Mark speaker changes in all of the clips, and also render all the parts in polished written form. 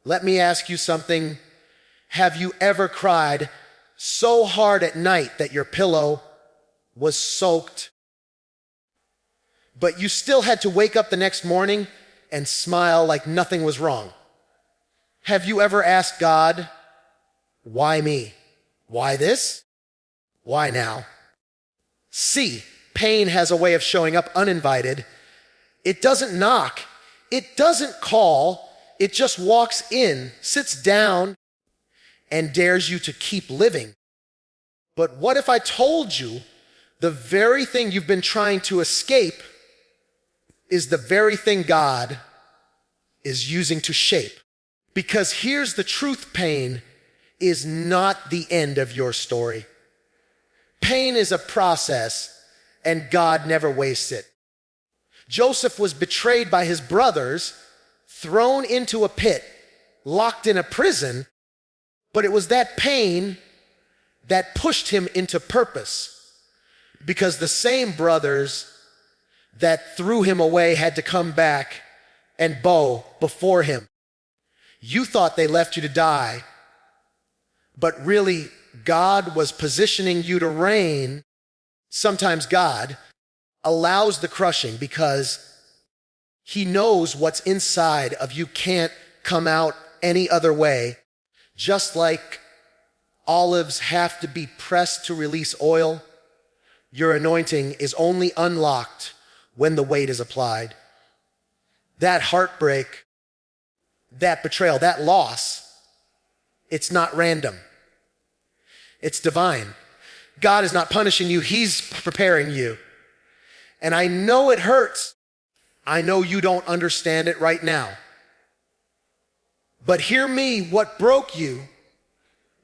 Speaker 1: Let me ask you something. Have you ever cried so hard at night that your pillow was soaked, but you still had to wake up the next morning and smile like nothing was wrong? Have you ever asked God, why me? Why this? Why now? See, pain has a way of showing up uninvited. It doesn't knock. It doesn't call. It just walks in, sits down, and dares you to keep living. But what if I told you the very thing you've been trying to escape is the very thing God is using to shape? Because here's the truth, pain is not the end of your story. Pain is a process, and God never wastes it. Joseph was betrayed by his brothers, thrown into a pit, locked in a prison, but it was that pain that pushed him into purpose, because the same brothers that threw him away had to come back and bow before him. You thought they left you to die, but really God was positioning you to reign. Sometimes God allows the crushing because he knows what's inside of you can't come out any other way. Just like olives have to be pressed to release oil, your anointing is only unlocked when the weight is applied. That heartbreak, that betrayal, that loss, it's not random. It's divine. God is not punishing you, he's preparing you. And I know it hurts. I know you don't understand it right now. But hear me, what broke you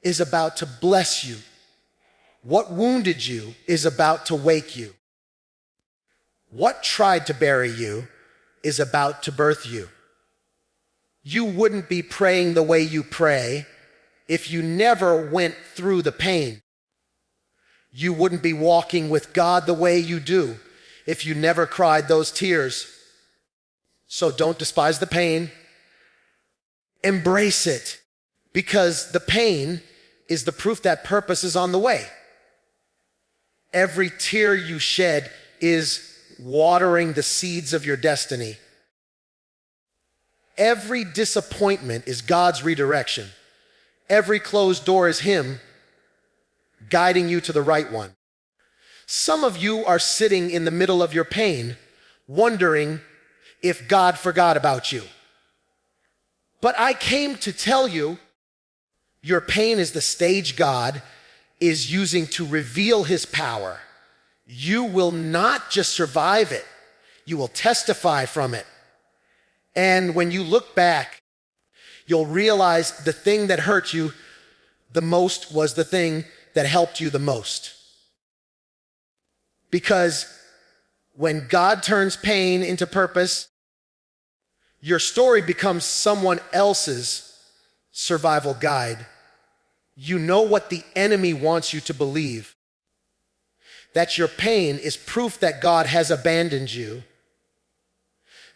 Speaker 1: is about to bless you. What wounded you is about to wake you. What tried to bury you is about to birth you. You wouldn't be praying the way you pray if you never went through the pain. You wouldn't be walking with God the way you do if you never cried those tears. So don't despise the pain. Embrace it, because the pain is the proof that purpose is on the way. Every tear you shed is watering the seeds of your destiny. Every disappointment is God's redirection. Every closed door is Him guiding you to the right one. Some of you are sitting in the middle of your pain, wondering if God forgot about you. But I came to tell you, your pain is the stage God is using to reveal His power. You will not just survive it, you will testify from it. And when you look back, you'll realize the thing that hurt you the most was the thing that helped you the most. Because when God turns pain into purpose, your story becomes someone else's survival guide. You know what the enemy wants you to believe. That your pain is proof that God has abandoned you.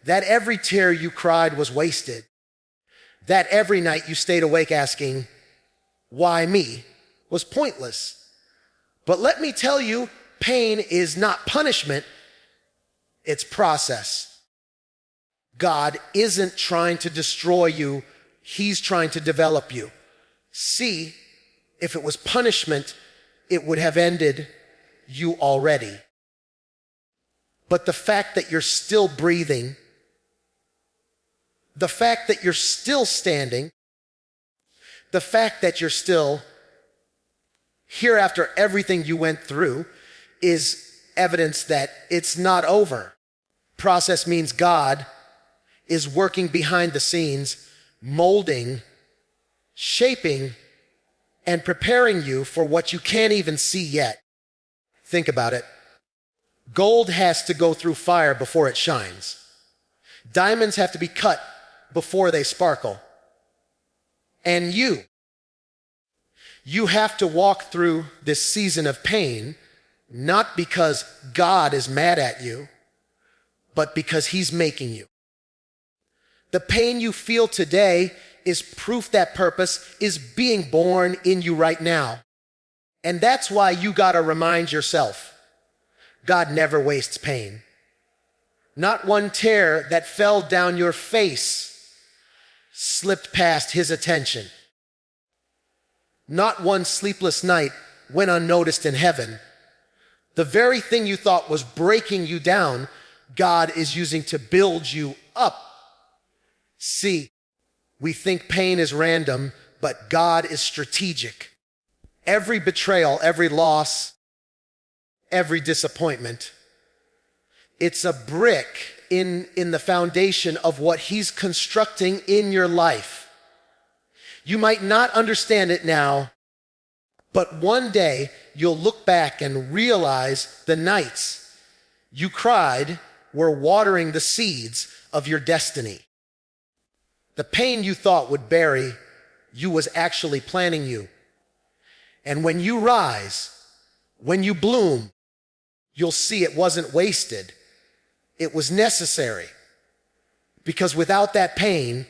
Speaker 1: That every tear you cried was wasted. That every night you stayed awake asking, why me, was pointless. But let me tell you, pain is not punishment, it's process. God isn't trying to destroy you, He's trying to develop you. See, if it was punishment, it would have ended you already. But the fact that you're still breathing, the fact that you're still standing, the fact that you're still here after everything you went through is evidence that it's not over. Process means God is working behind the scenes, molding, shaping, and preparing you for what you can't even see yet. Think about it. Gold has to go through fire before it shines. Diamonds have to be cut before they sparkle. And you have to walk through this season of pain, not because God is mad at you, but because He's making you. The pain you feel today is proof that purpose is being born in you right now. And that's why you gotta remind yourself, God never wastes pain. Not one tear that fell down your face slipped past his attention. Not one sleepless night went unnoticed in heaven. The very thing you thought was breaking you down, God is using to build you up. See, we think pain is random, but God is strategic. Every betrayal, every loss, every disappointment, it's a brick in the foundation of what he's constructing in your life. You might not understand it now, but one day you'll look back and realize the nights you cried were watering the seeds of your destiny. The pain you thought would bury you was actually planting you. And when you rise, when you bloom, you'll see it wasn't wasted. It was necessary. Because without that pain,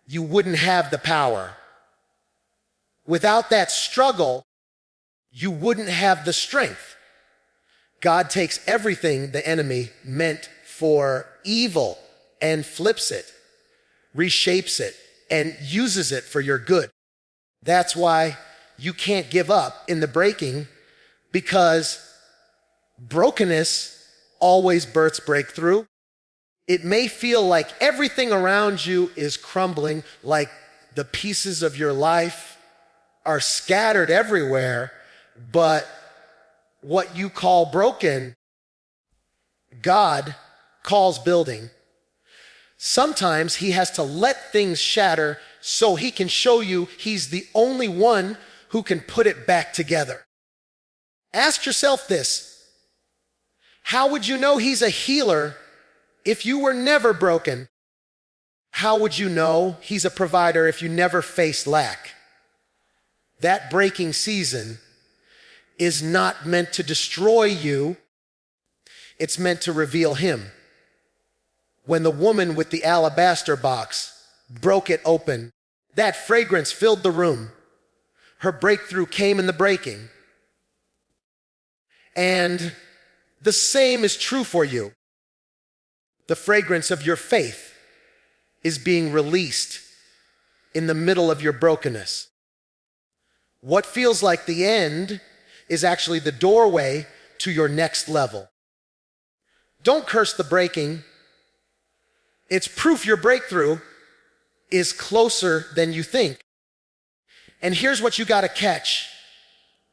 Speaker 1: you wouldn't have the power. Without that struggle, you wouldn't have the strength. God takes everything the enemy meant for evil and flips it, reshapes it, and uses it for your good. That's why you can't give up in the breaking, because brokenness always births breakthrough. It may feel like everything around you is crumbling, like the pieces of your life are scattered everywhere, but what you call broken, God calls building. Sometimes he has to let things shatter so he can show you he's the only one who can put it back together. Ask yourself this: how would you know he's a healer if you were never broken? How would you know he's a provider if you never faced lack? That breaking season is not meant to destroy you. It's meant to reveal him. When the woman with the alabaster box broke it open, that fragrance filled the room. Her breakthrough came in the breaking. And the same is true for you. The fragrance of your faith is being released in the middle of your brokenness. What feels like the end is actually the doorway to your next level. Don't curse the breaking. It's proof your breakthrough is closer than you think. And here's what you got to catch.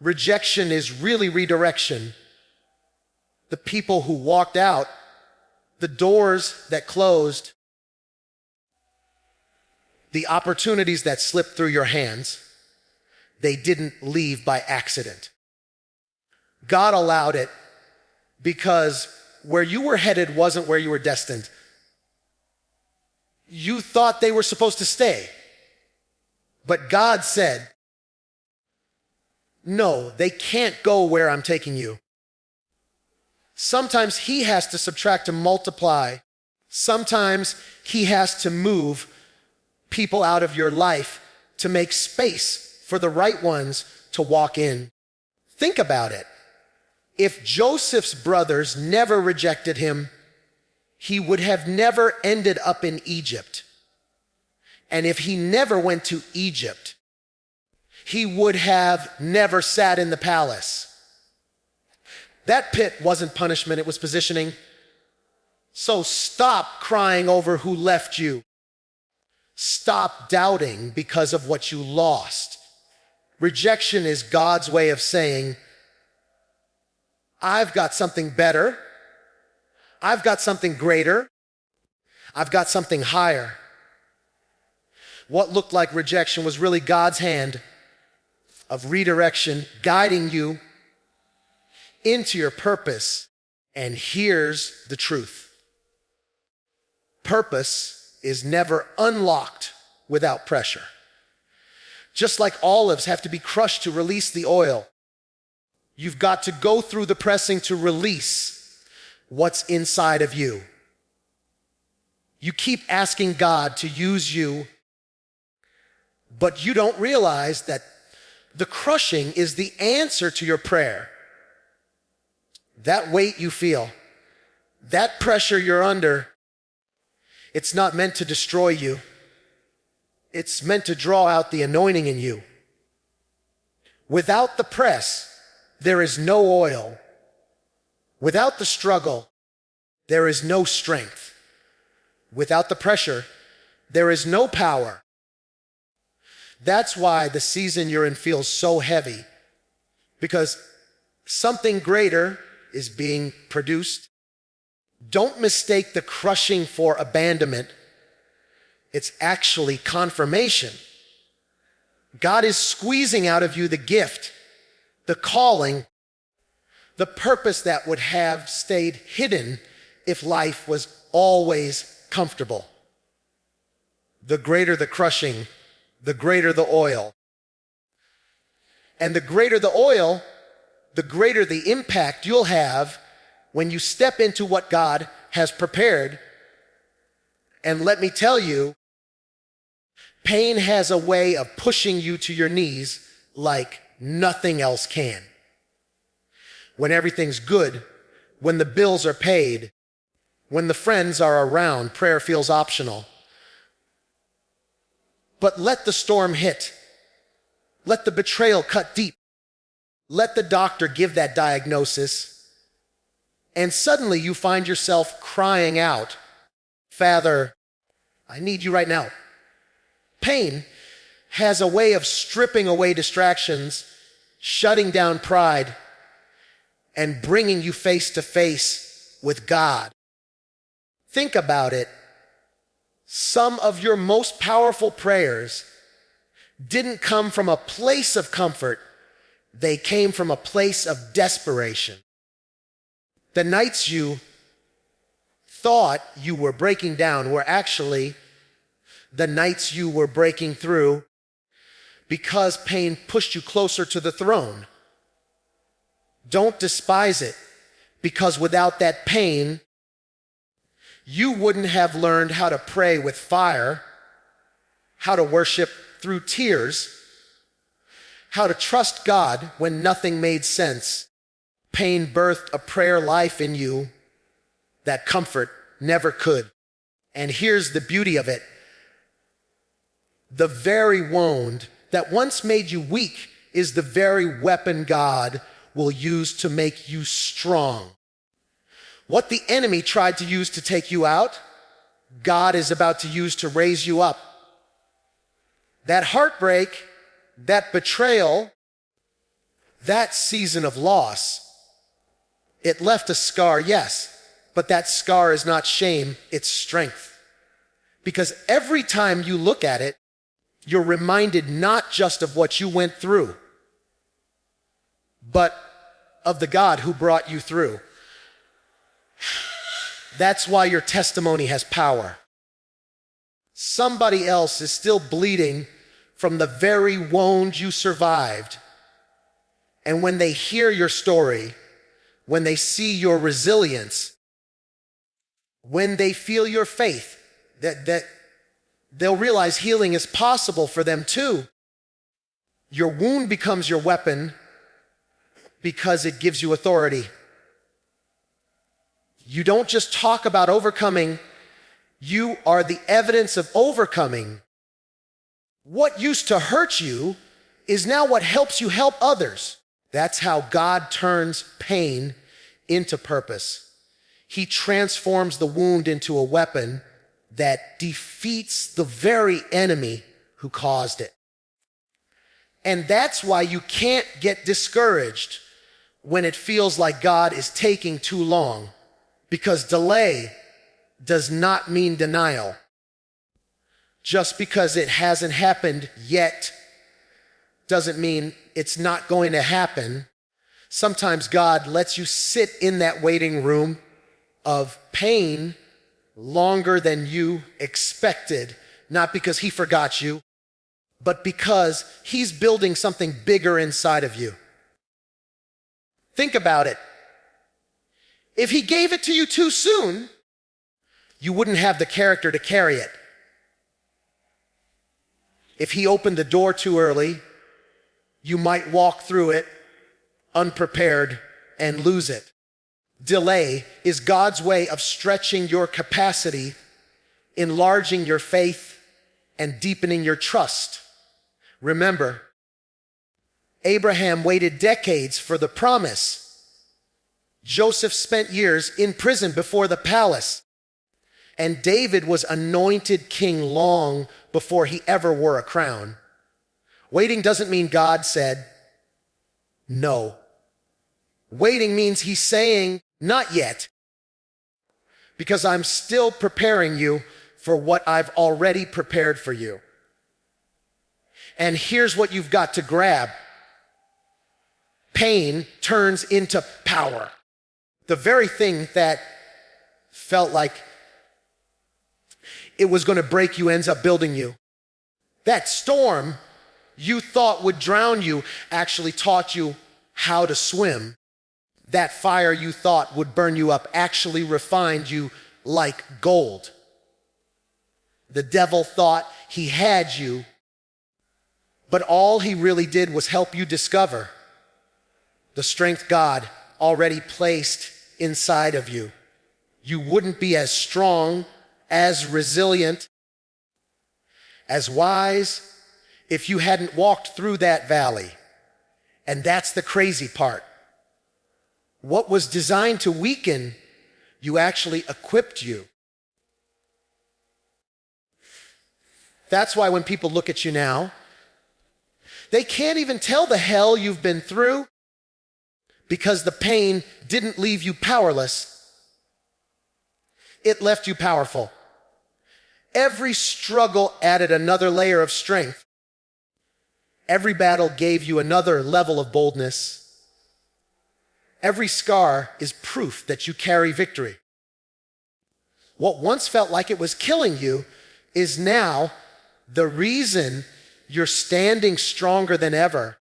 Speaker 1: Rejection is really redirection. The people who walked out, the doors that closed, the opportunities that slipped through your hands, they didn't leave by accident. God allowed it because where you were headed wasn't where you were destined. You thought they were supposed to stay. But God said, no, they can't go where I'm taking you. Sometimes he has to subtract to multiply. Sometimes he has to move people out of your life to make space for the right ones to walk in. Think about it. If Joseph's brothers never rejected him, he would have never ended up in Egypt. And if he never went to Egypt, he would have never sat in the palace. That pit wasn't punishment, it was positioning. So stop crying over who left you. Stop doubting because of what you lost. Rejection is God's way of saying, I've got something better. I've got something greater. I've got something higher. What looked like rejection was really God's hand of redirection, guiding you into your purpose. And here's the truth. Purpose is never unlocked without pressure. Just like olives have to be crushed to release the oil, you've got to go through the pressing to release what's inside of you. You keep asking God to use you But you don't realize that the crushing is the answer to your prayer. That weight you feel, that pressure you're under, it's not meant to destroy you. It's meant to draw out the anointing in you. Without the press, there is no oil. Without the struggle, there is no strength. Without the pressure, there is no power. That's why the season you're in feels so heavy, because something greater is being produced. Don't mistake the crushing for abandonment. It's actually confirmation. God is squeezing out of you the gift, the calling, the purpose that would have stayed hidden if life was always comfortable. The greater the crushing, the greater the oil. And the greater the oil, the greater the impact you'll have when you step into what God has prepared. And let me tell you, pain has a way of pushing you to your knees like nothing else can. When everything's good, when the bills are paid, when the friends are around, prayer feels optional. But let the storm hit. Let the betrayal cut deep. Let the doctor give that diagnosis. And suddenly you find yourself crying out, "Father, I need you right now." Pain has a way of stripping away distractions, shutting down pride, and bringing you face to face with God. Think about it. Some of your most powerful prayers didn't come from a place of comfort. They came from a place of desperation. The nights you thought you were breaking down were actually the nights you were breaking through, because pain pushed you closer to the throne. Don't despise it, because without that pain, you wouldn't have learned how to pray with fire, how to worship through tears, how to trust God when nothing made sense. Pain birthed a prayer life in you that comfort never could. And here's the beauty of it. The very wound that once made you weak is the very weapon God will use to make you strong. What the enemy tried to use to take you out, God is about to use to raise you up. That heartbreak, that betrayal, that season of loss, it left a scar, yes, but that scar is not shame, it's strength. Because every time you look at it, you're reminded not just of what you went through, but of the God who brought you through. That's why your testimony has power. Somebody else is still bleeding from the very wound you survived. And when they hear your story, when they see your resilience, when they feel your faith, that they'll realize healing is possible for them too. Your wound becomes your weapon because it gives you authority. You don't just talk about overcoming, you are the evidence of overcoming. What used to hurt you is now what helps you help others. That's how God turns pain into purpose. He transforms the wound into a weapon that defeats the very enemy who caused it. And that's why you can't get discouraged when it feels like God is taking too long, because delay does not mean denial. Just because it hasn't happened yet doesn't mean it's not going to happen. Sometimes God lets you sit in that waiting room of pain longer than you expected, not because he forgot you, but because he's building something bigger inside of you. Think about it. If he gave it to you too soon, you wouldn't have the character to carry it. If he opened the door too early, you might walk through it unprepared and lose it. Delay is God's way of stretching your capacity, enlarging your faith, and deepening your trust. Remember, Abraham waited decades for the promise. Joseph spent years in prison before the palace. And David was anointed king long before he ever wore a crown. Waiting doesn't mean God said no. Waiting means he's saying, not yet, because I'm still preparing you for what I've already prepared for you. And here's what you've got to grab. Pain turns into power. The very thing that felt like it was going to break you ends up building you. That storm you thought would drown you actually taught you how to swim. That fire you thought would burn you up actually refined you like gold. The devil thought he had you, but all he really did was help you discover the strength God already placed inside of you. You wouldn't be as strong, as resilient, as wise if you hadn't walked through that valley. And that's the crazy part. What was designed to weaken you actually equipped you. That's why when people look at you now, they can't even tell the hell you've been through, because the pain didn't leave you powerless. It left you powerful. Every struggle added another layer of strength. Every battle gave you another level of boldness. Every scar is proof that you carry victory. What once felt like it was killing you is now the reason you're standing stronger than ever.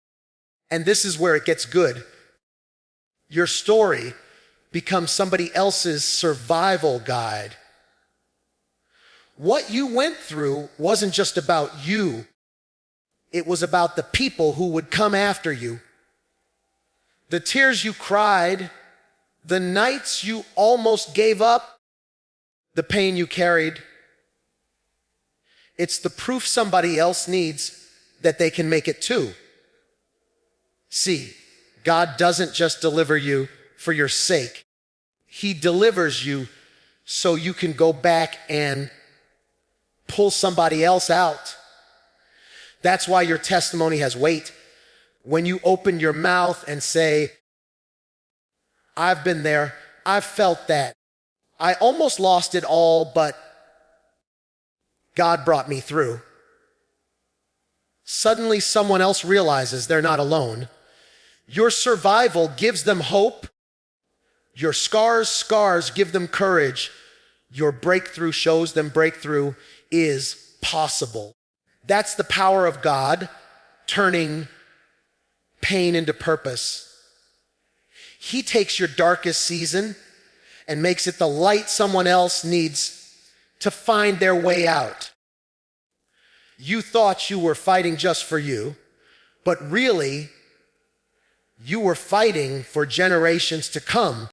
Speaker 1: And this is where it gets good. Your story becomes somebody else's survival guide. What you went through wasn't just about you. It was about the people who would come after you. The tears you cried, the nights you almost gave up, the pain you carried. It's the proof somebody else needs that they can make it too. See, God doesn't just deliver you for your sake. He delivers you so you can go back and pull somebody else out. That's why your testimony has weight. When you open your mouth and say, I've been there, I've felt that. I almost lost it all, but God brought me through. Suddenly someone else realizes they're not alone. Your survival gives them hope. Your scars give them courage. Your breakthrough shows them breakthrough is possible. That's the power of God turning pain into purpose. He takes your darkest season and makes it the light someone else needs to find their way out. You thought you were fighting just for you, but really, you were fighting for generations to come.